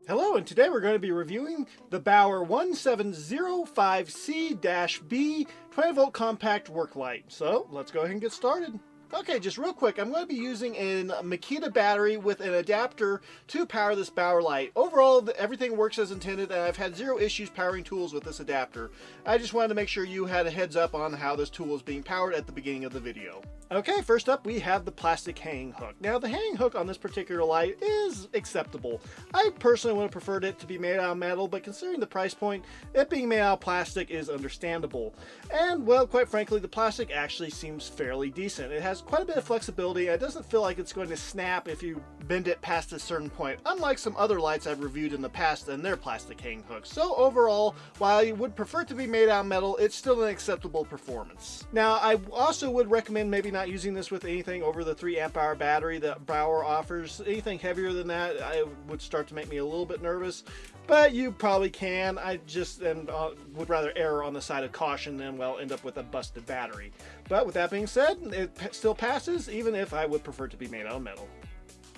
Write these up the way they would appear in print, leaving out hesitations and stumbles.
Hello, and today we're going to be reviewing the Bauer 1705c-b 20-volt compact work light. So let's go ahead and get started. Okay, just real quick, I'm going to be using a Makita battery with an adapter to power this Bauer light. Overall, everything works as intended, and I've had zero issues powering tools with this adapter. I just wanted to make sure you had a heads up on how this tool is being powered at the beginning of the video. Okay, first up we have the plastic hanging hook. Now the hanging hook on this particular light is acceptable. I personally would have preferred it to be made out of metal, but considering the price point, it being made out of plastic is understandable. And well, quite frankly, the plastic actually seems fairly decent. It has quite a bit of flexibility, and it doesn't feel like it's going to snap if you bend it past a certain point, unlike some other lights I've reviewed in the past and their plastic hanging hooks. So overall, while you would prefer it to be made out of metal, it's still an acceptable performance. Now I also would recommend maybe not using this with anything over the 3 amp hour battery that Bauer offers. Anything heavier than that I would start to make me a little bit nervous, but you probably can. I just would rather err on the side of caution than well end up with a busted battery. But with that being said, it still passes even if I would prefer to be made out of metal.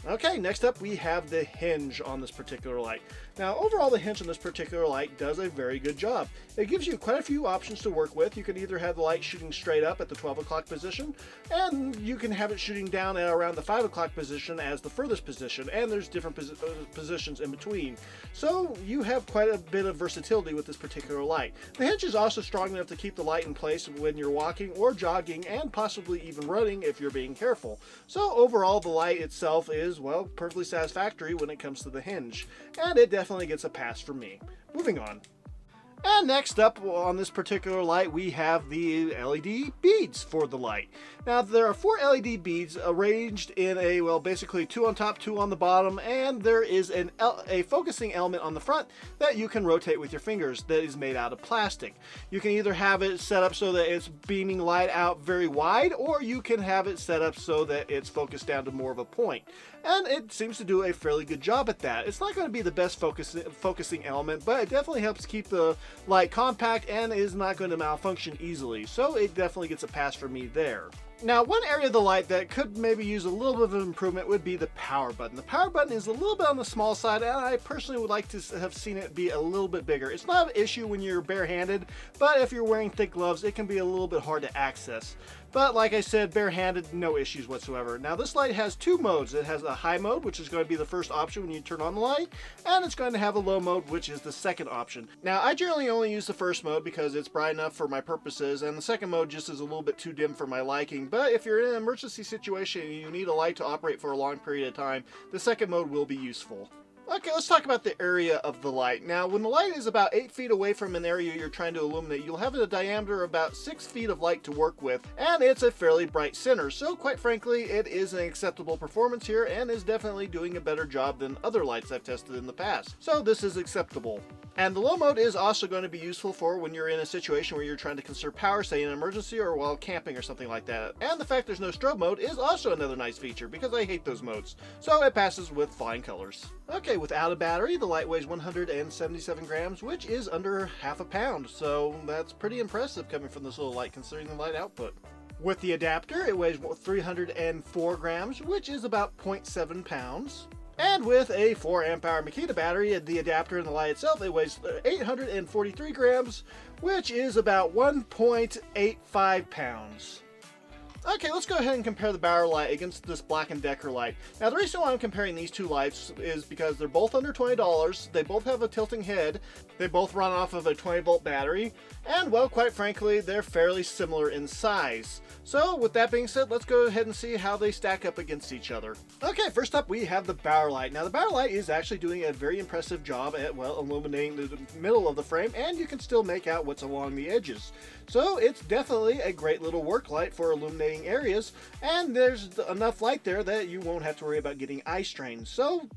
Okay, next up we have the hinge on this particular light. Now overall the hinge on this particular light does a very good job. It gives you quite a few options to work with. You can either have the light shooting straight up at the 12 o'clock position, and you can have it shooting down at around the 5 o'clock position as the furthest position, and there's different positions in between. So you have quite a bit of versatility with this particular light. The hinge is also strong enough to keep the light in place when you're walking or jogging, and possibly even running if you're being careful. So overall the light itself is, well, perfectly satisfactory when it comes to the hinge, and it definitely gets a pass from me. Moving on. And next up on this particular light we have the LED beads for the light. Now there are 4 LED beads arranged in a, well, basically 2 on top, 2 on the bottom, and there is a focusing element on the front that you can rotate with your fingers that is made out of plastic. You can either have it set up so that it's beaming light out very wide, or you can have it set up so that it's focused down to more of a point. And it seems to do a fairly good job at that. It's not going to be the best focusing element, but it definitely helps keep the light compact and is not going to malfunction easily, so it definitely gets a pass for me there. Now, one area of the light that could maybe use a little bit of an improvement would be the power button. The power button is a little bit on the small side, and I personally would like to have seen it be a little bit bigger. It's not an issue when you're barehanded, but if you're wearing thick gloves, it can be a little bit hard to access. But like I said, barehanded, no issues whatsoever. Now this light has 2 modes. It has a high mode, which is going to be the first option when you turn on the light, and it's going to have a low mode, which is the second option. Now I generally only use the first mode because it's bright enough for my purposes, and the second mode just is a little bit too dim for my liking. But if you're in an emergency situation and you need a light to operate for a long period of time, the second mode will be useful. Okay, let's talk about the area of the light. Now, when the light is about 8 feet away from an area you're trying to illuminate, you'll have a diameter of about 6 feet of light to work with, and it's a fairly bright center. So quite frankly, it is an acceptable performance here and is definitely doing a better job than other lights I've tested in the past. So this is acceptable. And the low mode is also going to be useful for when you're in a situation where you're trying to conserve power, say in an emergency or while camping or something like that. And the fact there's no strobe mode is also another nice feature because I hate those modes. So it passes with flying colors. Okay, without a battery, the light weighs 177 grams, which is under half a pound. So that's pretty impressive coming from this little light considering the light output. With the adapter, it weighs 304 grams, which is about 0.7 pounds. And with a 4 amp hour Makita battery and the adapter and the light itself, it weighs 843 grams, which is about 1.85 pounds. Okay, let's go ahead and compare the Bauer light against this Black & Decker light. Now, the reason why I'm comparing these two lights is because they're both under $20, they both have a tilting head, they both run off of a 20-volt battery, and, well, quite frankly, they're fairly similar in size. So, with that being said, let's go ahead and see how they stack up against each other. Okay, first up, we have the Bauer light. Now, the Bauer light is actually doing a very impressive job at, well, illuminating the middle of the frame, and you can still make out what's along the edges. So, it's definitely a great little work light for illuminating areas, and there's enough light there that you won't have to worry about getting eye strain. So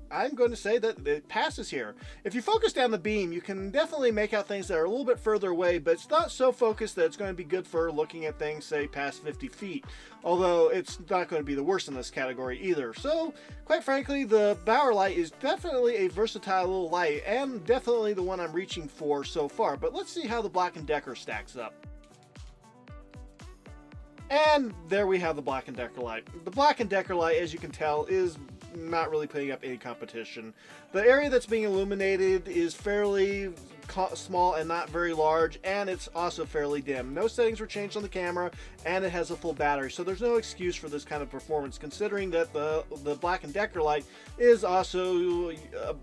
I'm going to say that it passes here. If you focus down the beam, you can definitely make out things that are a little bit further away, but it's not so focused that it's going to be good for looking at things, say, past 50 feet. Although it's not going to be the worst in this category either. So quite frankly, the Bauer light is definitely a versatile little light, and definitely the one I'm reaching for so far. But let's see how the Black & Decker stacks up. And there we have the Black & Decker light. The Black & Decker light, as you can tell, is not really putting up any competition. The area that's being illuminated is fairly small and not very large, and it's also fairly dim. No settings were changed on the camera, and it has a full battery, so there's no excuse for this kind of performance, considering that the Black & Decker light is also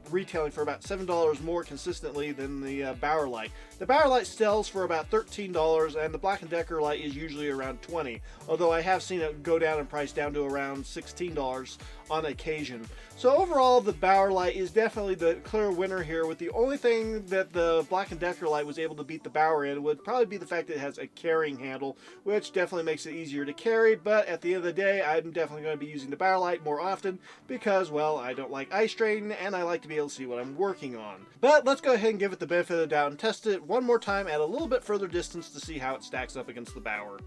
retailing for about $7 more consistently than the Bauer light. The Bauer light sells for about $13, and the Black & Decker light is usually around $20, although I have seen it go down in price down to around $16 on occasion. So overall, the Bauer light is definitely the clear winner here, with the only thing that the Black & Decker light was able to beat the Bauer in would probably be the fact that it has a carrying handle, which definitely makes it easier to carry. But at the end of the day, I'm definitely going to be using the Bauer light more often because, well, I don't like eye strain and I like to be able to see what I'm working on. But let's go ahead and give it the benefit of the doubt and test it one more time at a little bit further distance to see how it stacks up against the Bauer.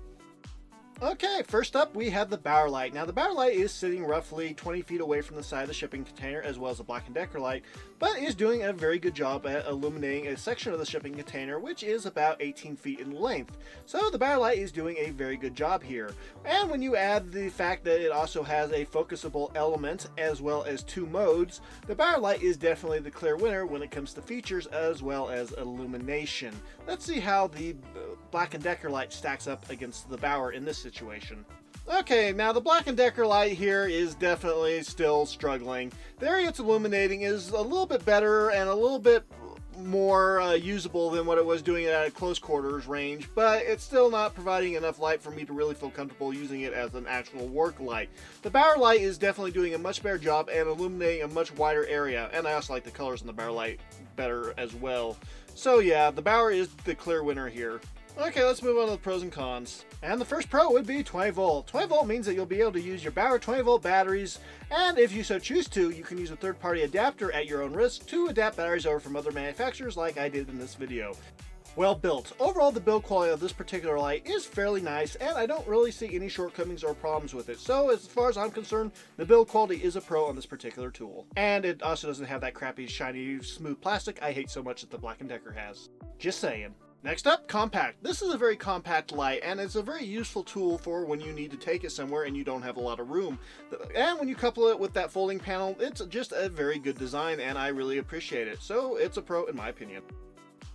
Okay, first up we have the Bauer light. Now the Bauer light is sitting roughly 20 feet away from the side of the shipping container, as well as the Black & Decker light, but is doing a very good job at illuminating a section of the shipping container, which is about 18 feet in length. So the Bauer light is doing a very good job here. And when you add the fact that it also has a focusable element as well as 2 modes, the Bauer light is definitely the clear winner when it comes to features as well as illumination. Let's see how the Black & Decker light stacks up against the Bauer in this situation. Okay, now the Black & Decker light here is definitely still struggling. The area it's illuminating is a little bit better and a little bit more usable than what it was doing at a close quarters range, but it's still not providing enough light for me to really feel comfortable using it as an actual work light. The Bauer light is definitely doing a much better job and illuminating a much wider area, and I also like the colors in the Bauer light better as well. So yeah, the Bauer is the clear winner here. Okay, let's move on to the pros and cons. And the first pro would be 20 volt. 20 volt means that you'll be able to use your Bauer 20 volt batteries, and if you so choose to, you can use a third-party adapter at your own risk to adapt batteries over from other manufacturers like I did in this video. Well built. Overall, the build quality of this particular light is fairly nice, and I don't really see any shortcomings or problems with it. So as far as I'm concerned, the build quality is a pro on this particular tool. And it also doesn't have that crappy, shiny, smooth plastic I hate so much that the Black & Decker has. Just saying. Next up, compact. This is a very compact light, and it's a very useful tool for when you need to take it somewhere and you don't have a lot of room. And when you couple it with that folding panel, it's just a very good design, and I really appreciate it. So it's a pro in my opinion.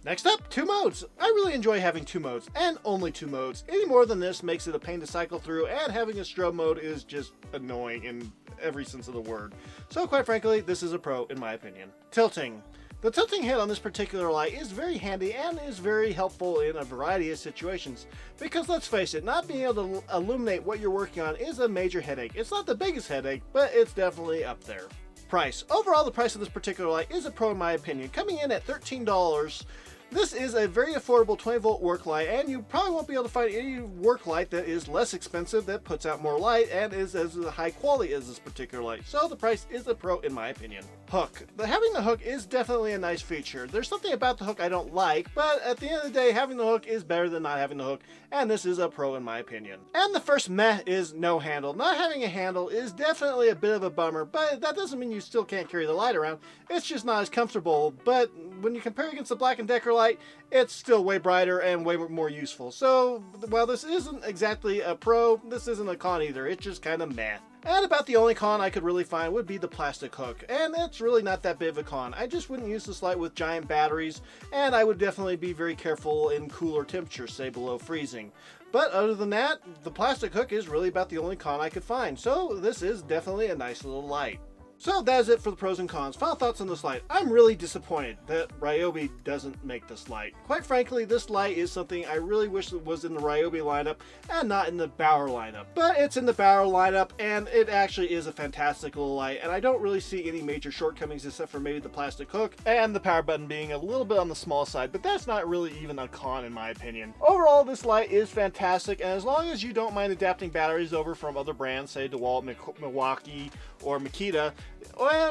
Next up, 2 modes. I really enjoy having 2 modes, and only 2 modes. Any more than this makes it a pain to cycle through, and having a strobe mode is just annoying in every sense of the word. So quite frankly, this is a pro in my opinion. Tilting. The tilting head on this particular light is very handy and is very helpful in a variety of situations, because let's face it, not being able to illuminate what you're working on is a major headache. It's not the biggest headache, but it's definitely up there. Price. Overall, the price of this particular light is a pro in my opinion, coming in at $13. This is a very affordable 20 volt work light, and you probably won't be able to find any work light that is less expensive, that puts out more light, and is as high quality as this particular light. So the price is a pro in my opinion. Hook. Having the hook is definitely a nice feature. There's something about the hook I don't like, but at the end of the day, having the hook is better than not having the hook, and this is a pro in my opinion. And the first meh is no handle. Not having a handle is definitely a bit of a bummer, but that doesn't mean you still can't carry the light around. It's just not as comfortable, but when you compare it against the Black & Decker light, it's still way brighter and way more useful. So while this isn't exactly a pro, this isn't a con either. It's just kind of meh. And about the only con I could really find would be the plastic hook, and it's really not that big of a con. I just wouldn't use this light with giant batteries, and I would definitely be very careful in cooler temperatures, say below freezing. But other than that, the plastic hook is really about the only con I could find, so this is definitely a nice little light. So that is it for the pros and cons. Final thoughts on this light. I'm really disappointed that Ryobi doesn't make this light. Quite frankly, this light is something I really wish it was in the Ryobi lineup and not in the Bauer lineup. But it's in the Bauer lineup, and it actually is a fantastic little light, and I don't really see any major shortcomings except for maybe the plastic hook and the power button being a little bit on the small side, but that's not really even a con in my opinion. Overall, this light is fantastic, and as long as you don't mind adapting batteries over from other brands, say DeWalt, Milwaukee, or Makita,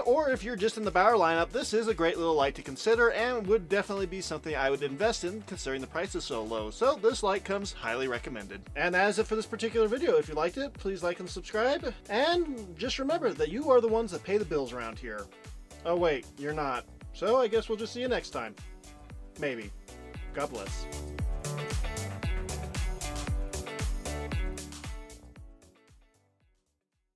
or if you're just in the Bauer lineup, this is a great little light to consider and would definitely be something I would invest in considering the price is so low. So this light comes highly recommended. And that is it for this particular video. If you liked it, please like and subscribe. And just remember that you are the ones that pay the bills around here. Oh wait, you're not. So I guess we'll just see you next time. Maybe. God bless.